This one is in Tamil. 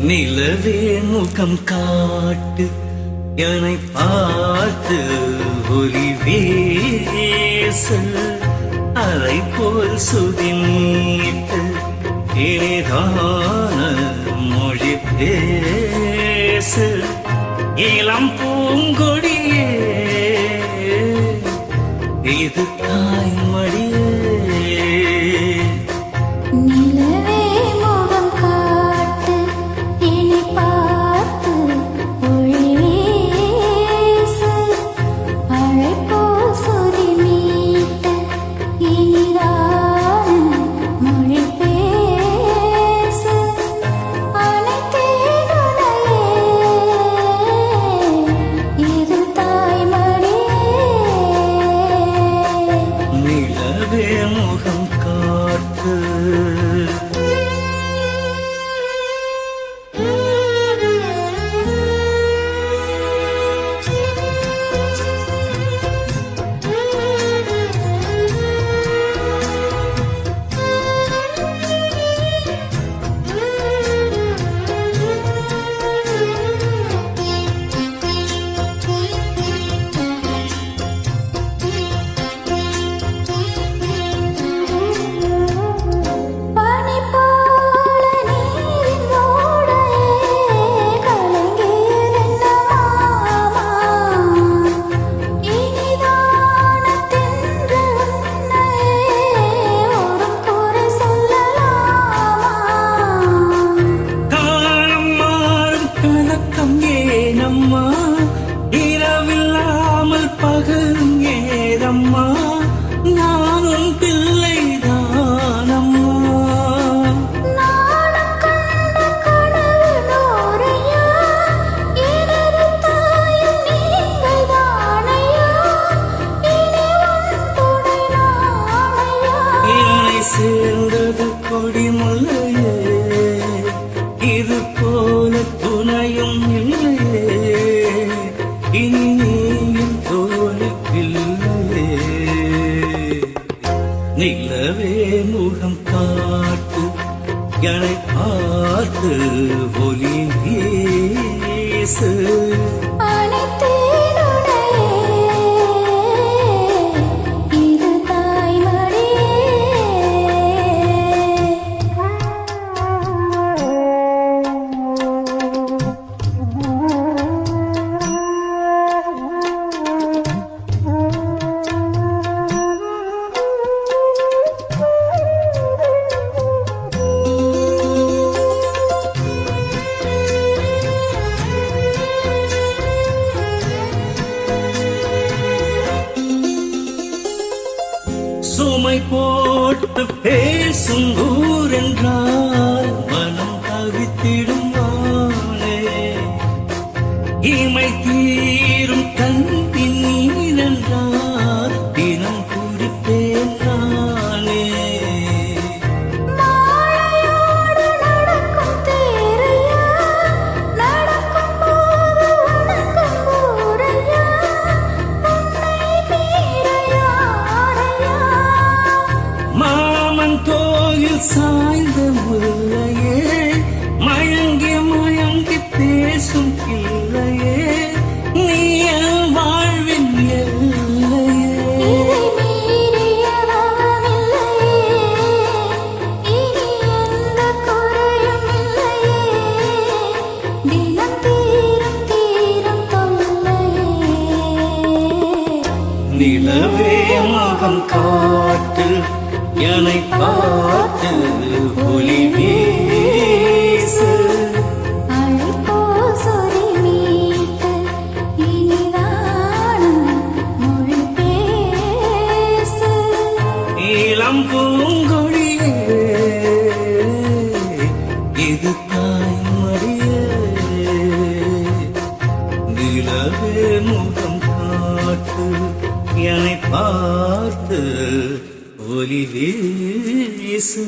நிலவே முகம் காட்டு என்னை பார்த்து ஒலி வீசு அலை போல் சுதி நீட்டு இனிதான மொழி பேசு இளம் பூங்கொடியே இது தாய்மடியே முகம் காட்டு இரவில்லாமல் பகலும் ஏதம்மா நானும் பிள்ளைதானம்மா நானும் கண்ட கனவு நோரையா எனது தாயும் நீங்கள் தானையா இனி உன் துணை நானையா என்னை சேர்ந்தது கொடிமுல்லையே இது போல துணையும் இல்லையே இனி நீயும் தோழிப்பில்லையே நிலவே முகம் காட்டு என்னை பார்த்து ஒலி வீசு சுமை போட்டு பேசும் ஊரென்றால் மனம் தவித்திடும் மானே இமை தீரும் கண்ணின் நீரென்றால் தினம் குறிப்பேன் நானே கோயில் சாய்ந்த முல்லையே மயங்கி மயங்கி பேசும் பிள்ளையே நீ என் வாழ்வின் எல்லையே நிலவே முகம் காட்டு என்னை பார்த்து ஒலி வீசு இளம் பூங்கொடியே இது தாய்மடியே நிலவே முகம் காட்டு என்னை பார்த்து ஒலி வீசு